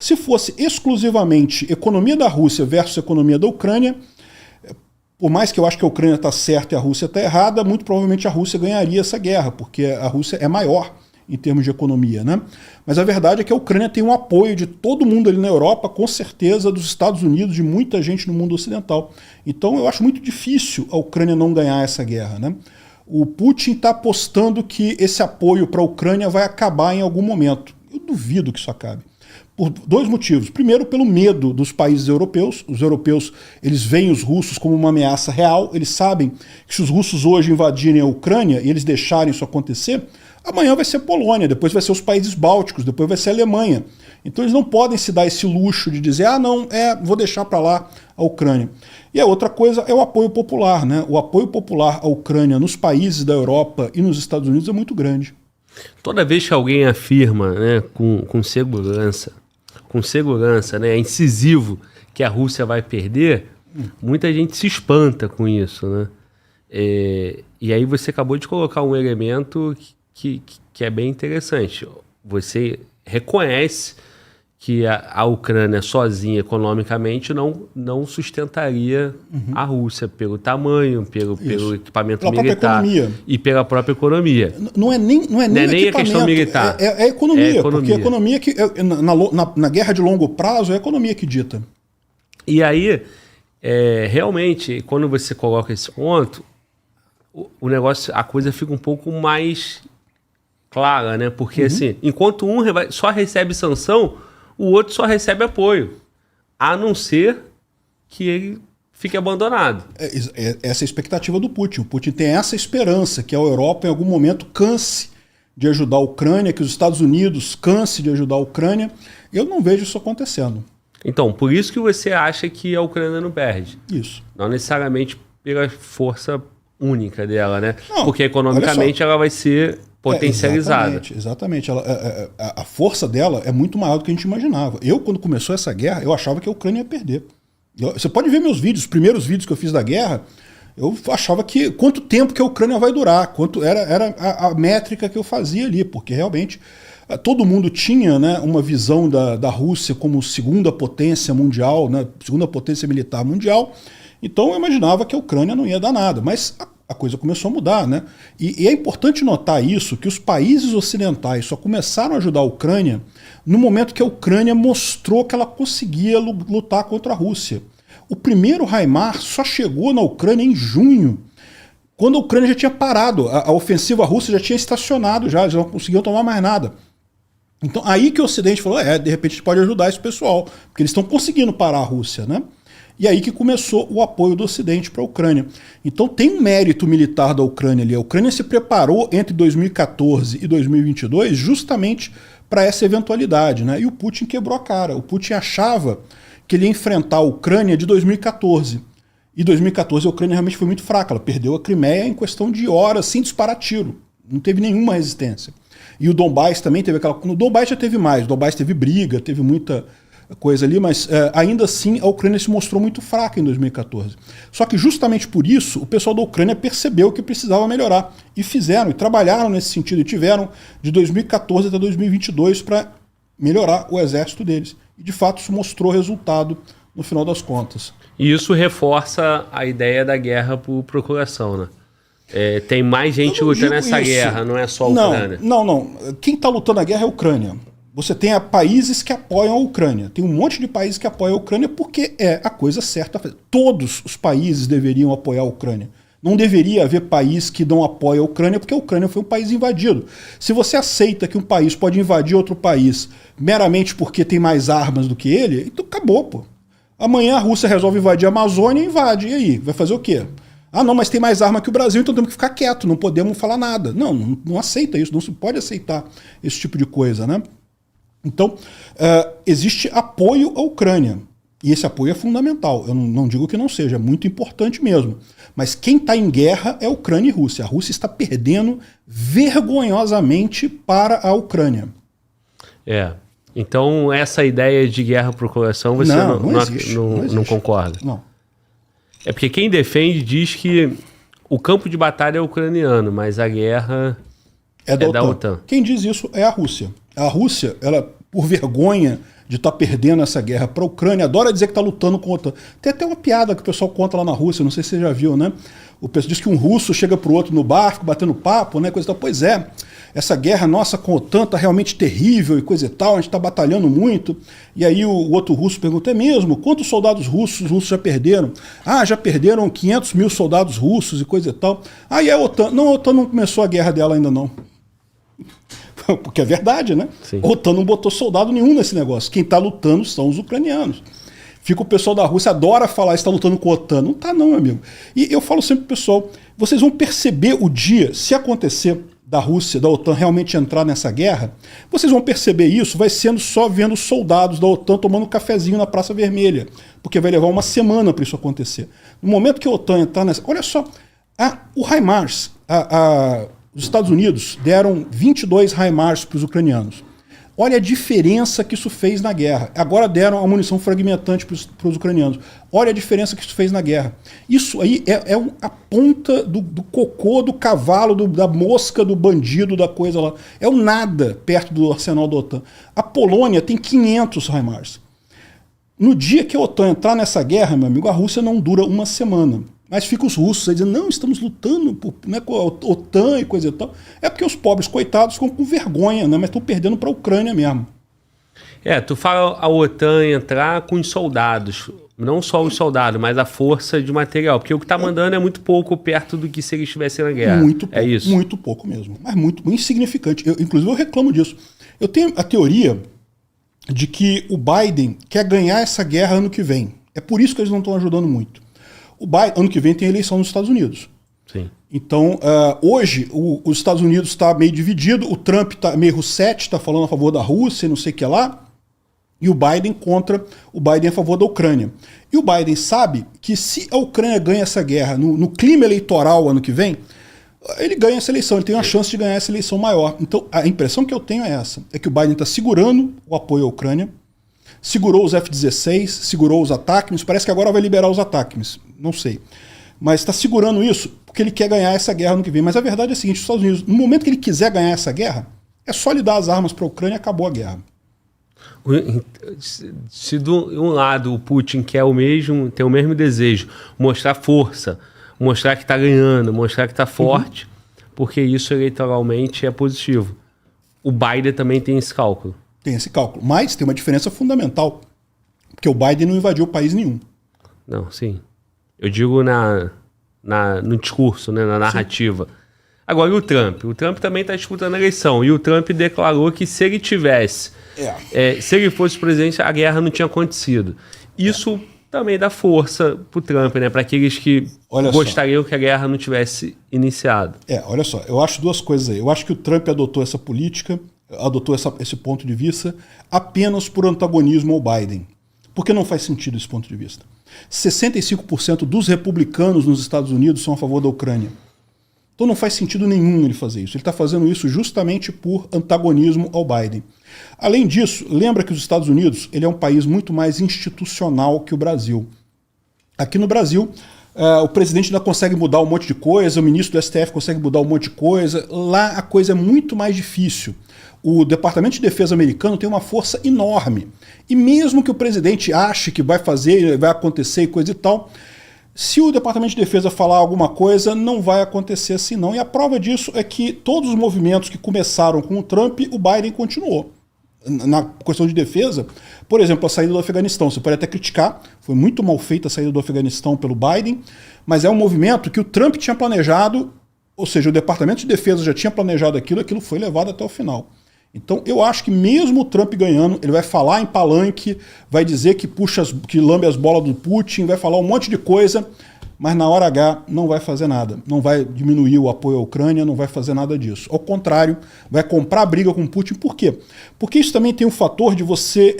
Se fosse exclusivamente economia da Rússia versus economia da Ucrânia, por mais que eu acho que a Ucrânia está certa e a Rússia está errada, muito provavelmente a Rússia ganharia essa guerra, porque a Rússia é maior em termos de economia, né? Mas a verdade é que a Ucrânia tem um apoio de todo mundo ali na Europa, com certeza dos Estados Unidos, de muita gente no mundo ocidental. Então eu acho muito difícil a Ucrânia não ganhar essa guerra, né? O Putin está apostando que esse apoio para a Ucrânia vai acabar em algum momento. Eu duvido que isso acabe. Por dois motivos. Primeiro, pelo medo dos países europeus. Os europeus, eles veem os russos como uma ameaça real. Eles sabem que se os russos hoje invadirem a Ucrânia e eles deixarem isso acontecer, amanhã vai ser Polônia, depois vai ser os países bálticos, depois vai ser a Alemanha. Então eles não podem se dar esse luxo de dizer, vou deixar para lá a Ucrânia. E a outra coisa é o apoio popular, né? O apoio popular à Ucrânia nos países da Europa e nos Estados Unidos é muito grande. Toda vez que alguém afirma, né, com segurança, né, é incisivo que a Rússia vai perder, muita gente se espanta com isso, né? E aí você acabou de colocar um elemento que é bem interessante. Você reconhece que a Ucrânia sozinha economicamente não sustentaria a Rússia pelo tamanho, pelo equipamento militar e pela própria economia. Não é nem a questão militar. É a economia, porque a economia que na guerra de longo prazo é a economia que dita. E aí, realmente, quando você coloca esse ponto, o negócio, a coisa fica um pouco mais clara, né? Porque assim, enquanto um só recebe sanção, o outro só recebe apoio, a não ser que ele fique abandonado. Essa é a expectativa do Putin. O Putin tem essa esperança que a Europa em algum momento canse de ajudar a Ucrânia, que os Estados Unidos canse de ajudar a Ucrânia. Eu não vejo isso acontecendo. Então, por isso que você acha que a Ucrânia não perde. Isso. Não necessariamente pela força única dela, né? Não, porque economicamente ela vai ser potencializada. Exatamente. A força dela é muito maior do que a gente imaginava. Quando começou essa guerra, eu achava que a Ucrânia ia perder. Você pode ver meus vídeos, os primeiros vídeos que eu fiz da guerra, eu achava que quanto tempo que a Ucrânia vai durar, quanto era a métrica que eu fazia ali, porque realmente todo mundo tinha, né, uma visão da Rússia como segunda potência mundial, né, segunda potência militar mundial. Então eu imaginava que a Ucrânia não ia dar nada, mas a coisa começou a mudar, né? E é importante notar isso, que os países ocidentais só começaram a ajudar a Ucrânia no momento que a Ucrânia mostrou que ela conseguia lutar contra a Rússia. O primeiro HIMARS só chegou na Ucrânia em junho, quando a Ucrânia já tinha parado, a ofensiva russa já tinha estacionado, já, eles não conseguiam tomar mais nada. Então aí que o Ocidente falou, de repente a gente pode ajudar esse pessoal, porque eles estão conseguindo parar a Rússia, né? E aí que começou o apoio do Ocidente para a Ucrânia. Então tem um mérito militar da Ucrânia ali. A Ucrânia se preparou entre 2014 e 2022 justamente para essa eventualidade, né? E o Putin quebrou a cara. O Putin achava que ele ia enfrentar a Ucrânia de 2014. E 2014 a Ucrânia realmente foi muito fraca. Ela perdeu a Crimeia em questão de horas, sem disparar tiro. Não teve nenhuma resistência. E o Donbás também teve aquela... No Donbás já teve mais. O Donbás teve briga, teve muita coisa ali, mas ainda assim a Ucrânia se mostrou muito fraca em 2014. Só que justamente por isso o pessoal da Ucrânia percebeu que precisava melhorar e fizeram, e trabalharam nesse sentido, e tiveram de 2014 até 2022 para melhorar o exército deles. E de fato isso mostrou resultado no final das contas. E isso reforça a ideia da guerra por procuração, né? Tem mais gente lutando nessa guerra, não é só a Ucrânia. Não. Quem está lutando a guerra é a Ucrânia. Você tem países que apoiam a Ucrânia. Tem um monte de países que apoiam a Ucrânia porque é a coisa certa a fazer. Todos os países deveriam apoiar a Ucrânia. Não deveria haver país que não apoie a Ucrânia porque a Ucrânia foi um país invadido. Se você aceita que um país pode invadir outro país meramente porque tem mais armas do que ele, então acabou, pô. Amanhã a Rússia resolve invadir a Amazônia e invade. E aí? Vai fazer o quê? Ah, não, mas tem mais arma que o Brasil, então temos que ficar quieto, não podemos falar nada. Não aceita isso, não se pode aceitar esse tipo de coisa, né? Então, existe apoio à Ucrânia, e esse apoio é fundamental. Eu não digo que não seja, é muito importante mesmo. Mas quem está em guerra é a Ucrânia e a Rússia. A Rússia está perdendo vergonhosamente para a Ucrânia. Então essa ideia de guerra por procuração você não concorda? Não. É porque quem defende diz que o campo de batalha é ucraniano, mas a guerra é da OTAN. Quem diz isso é a Rússia. A Rússia, ela por vergonha de estar perdendo essa guerra para a Ucrânia, adora dizer que está lutando com a OTAN. Tem até uma piada que o pessoal conta lá na Rússia, não sei se você já viu, né? O pessoal diz que um russo chega para o outro no bar, fica batendo papo, né? Coisa e tal. Pois é, essa guerra nossa com a OTAN está realmente terrível e coisa e tal, a gente está batalhando muito. E aí o outro russo pergunta, é mesmo? Quantos soldados russos os russos já perderam? Ah, já perderam 500 mil soldados russos e coisa e tal. Ah, e a OTAN? Não, a OTAN não começou a guerra dela ainda não. Porque é verdade, né? Sim. A OTAN não botou soldado nenhum nesse negócio. Quem está lutando são os ucranianos. Fica o pessoal da Rússia, adora falar, está lutando com a OTAN. Não está não, meu amigo. E eu falo sempre pro pessoal, vocês vão perceber o dia, se acontecer da Rússia, da OTAN realmente entrar nessa guerra, vocês vão perceber isso, vai sendo só vendo soldados da OTAN tomando um cafezinho na Praça Vermelha. Porque vai levar uma semana para isso acontecer. No momento que a OTAN entrar nessa... Olha só, o HIMARS, os Estados Unidos deram 22 HIMARS para os ucranianos. Olha a diferença que isso fez na guerra. Agora deram a munição fragmentante para os ucranianos. Olha a diferença que isso fez na guerra. Isso aí é a ponta do cocô, do cavalo, da mosca, do bandido, da coisa lá. É o nada perto do arsenal da OTAN. A Polônia tem 500 HIMARS. No dia que a OTAN entrar nessa guerra, meu amigo, a Rússia não dura uma semana. Mas ficam os russos aí dizendo, não, estamos lutando né, com a OTAN e coisa e tal. É porque os pobres coitados ficam com vergonha, né, mas estão perdendo para a Ucrânia mesmo. Tu fala a OTAN entrar com os soldados, não só os soldados, mas a força de material, porque o que está mandando é muito pouco perto do que se eles estivessem na guerra. Muito pouco, é isso? Muito pouco mesmo, mas muito insignificante. Inclusive eu reclamo disso. Eu tenho a teoria de que o Biden quer ganhar essa guerra ano que vem. É por isso que eles não estão ajudando muito. O Biden, ano que vem tem eleição nos Estados Unidos. Sim. Então, hoje, os Estados Unidos está meio dividido, o Trump está meio rusete, está falando a favor da Rússia e não sei o que lá, e o Biden a favor da Ucrânia. E o Biden sabe que se a Ucrânia ganha essa guerra no clima eleitoral ano que vem, ele ganha essa eleição, ele tem uma chance de ganhar essa eleição maior. Então, a impressão que eu tenho é essa, é que o Biden está segurando o apoio à Ucrânia, segurou os F-16, segurou os ATACMS, parece que agora vai liberar os ATACMS, não sei. Mas está segurando isso porque ele quer ganhar essa guerra no que vem. Mas a verdade é a seguinte, os Estados Unidos, no momento que ele quiser ganhar essa guerra, é só lhe dar as armas para a Ucrânia e acabou a guerra. Se de um lado o Putin quer tem o mesmo desejo, mostrar força, mostrar que está ganhando, mostrar que está forte, porque isso eleitoralmente é positivo. O Biden também tem esse cálculo. Tem esse cálculo. Mas tem uma diferença fundamental, porque o Biden não invadiu país nenhum. Não, sim. Eu digo no discurso, né, na narrativa. Sim. Agora, e o Trump? O Trump também está disputando a eleição. E o Trump declarou que se ele tivesse... se ele fosse presidente, a guerra não tinha acontecido. Isso também dá força para o Trump, né? Para aqueles que gostariam que a guerra não tivesse iniciado. Olha só. Eu acho duas coisas aí. Eu acho que o Trump adotou essa política, adotou esse ponto de vista apenas por antagonismo ao Biden. Porque não faz sentido esse ponto de vista. 65% dos republicanos nos Estados Unidos são a favor da Ucrânia. Então não faz sentido nenhum ele fazer isso. Ele está fazendo isso justamente por antagonismo ao Biden. Além disso, lembra que os Estados Unidos ele é um país muito mais institucional que o Brasil. Aqui no Brasil, o presidente ainda consegue mudar um monte de coisa, o ministro do STF consegue mudar um monte de coisa. Lá a coisa é muito mais difícil. O Departamento de Defesa americano tem uma força enorme. E mesmo que o presidente ache que vai fazer, vai acontecer e coisa e tal, se o Departamento de Defesa falar alguma coisa, não vai acontecer assim não. E a prova disso é que todos os movimentos que começaram com o Trump, o Biden continuou. Na questão de defesa, por exemplo, a saída do Afeganistão, você pode até criticar, foi muito mal feita a saída do Afeganistão pelo Biden, mas é um movimento que o Trump tinha planejado, ou seja, o Departamento de Defesa já tinha planejado aquilo foi levado até o final. Então eu acho que mesmo o Trump ganhando, ele vai falar em palanque, vai dizer que lambe as bolas do Putin, vai falar um monte de coisa, mas na hora H não vai fazer nada. Não vai diminuir o apoio à Ucrânia, não vai fazer nada disso. Ao contrário, vai comprar briga com o Putin. Por quê? Porque isso também tem um fator de você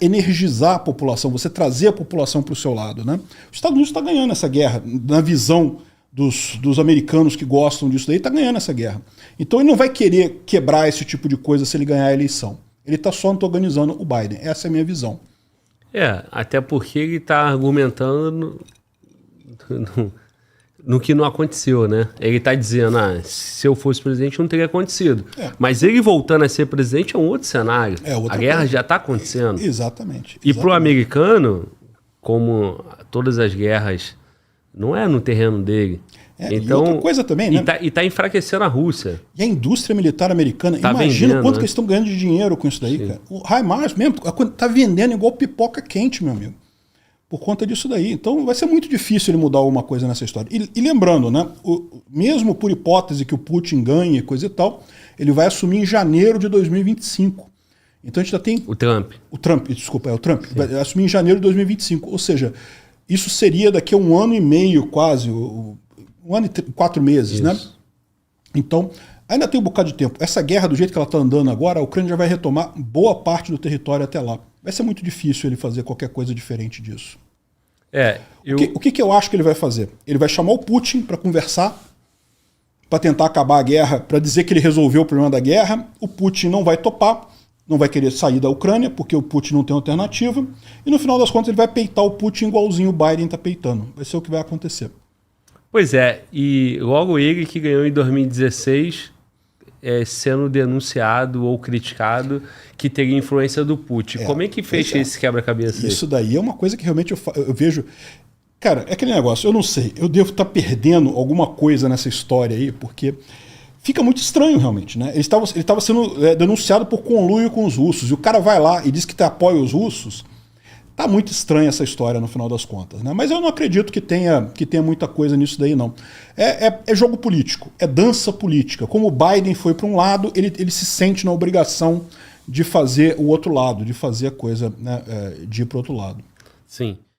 energizar a população, você trazer a população para o seu lado, né? Os Estados Unidos está ganhando essa guerra, na visão dos americanos que gostam disso daí, está ganhando essa guerra. Então ele não vai querer quebrar esse tipo de coisa se ele ganhar a eleição. Ele está só antagonizando o Biden. Essa é a minha visão. Até porque ele está argumentando no que não aconteceu, né? Ele está dizendo, se eu fosse presidente não teria acontecido. Mas ele voltando a ser presidente é um outro cenário. A guerra já está acontecendo. Exatamente. E para o americano, como todas as guerras, não é no terreno dele. Então, e outra coisa também, né? E tá enfraquecendo a Rússia. E a indústria militar americana, tá imagina vendendo, quanto né? que eles estão ganhando de dinheiro com isso daí, cara. O HIMARS mesmo tá vendendo igual pipoca quente, meu amigo. Por conta disso daí. Então vai ser muito difícil ele mudar alguma coisa nessa história. E lembrando, né? Mesmo por hipótese que o Putin ganhe, coisa e tal, ele vai assumir em janeiro de 2025. Então a gente já tem... O Trump. O Trump. Vai assumir em janeiro de 2025. Ou seja, isso seria daqui a 1 ano e meio quase, 1 ano e 4 meses, isso, né? Então, ainda tem um bocado de tempo. Essa guerra, do jeito que ela está andando agora, a Ucrânia já vai retomar boa parte do território até lá. Vai ser muito difícil ele fazer qualquer coisa diferente disso. O que eu acho que ele vai fazer? Ele vai chamar o Putin para conversar, para tentar acabar a guerra, para dizer que ele resolveu o problema da guerra. O Putin não vai topar, não vai querer sair da Ucrânia, porque o Putin não tem alternativa. E no final das contas ele vai peitar o Putin igualzinho o Biden está peitando. Vai ser o que vai acontecer. Pois é, e logo ele que ganhou em 2016... sendo denunciado ou criticado que teria influência do Putin. Como é que fecha esse quebra-cabeça aí? Isso daí é uma coisa que realmente eu vejo... Cara, é aquele negócio, eu não sei, eu devo estar perdendo alguma coisa nessa história aí, porque fica muito estranho realmente, né? Ele estava sendo denunciado por conluio com os russos, e o cara vai lá e diz que apoia os russos. Tá muito estranha essa história no final das contas, né? Mas eu não acredito que tenha muita coisa nisso daí, não. É jogo político, é dança política. Como o Biden foi para um lado, ele se sente na obrigação de fazer o outro lado, de fazer a coisa, né, de ir para o outro lado. Sim.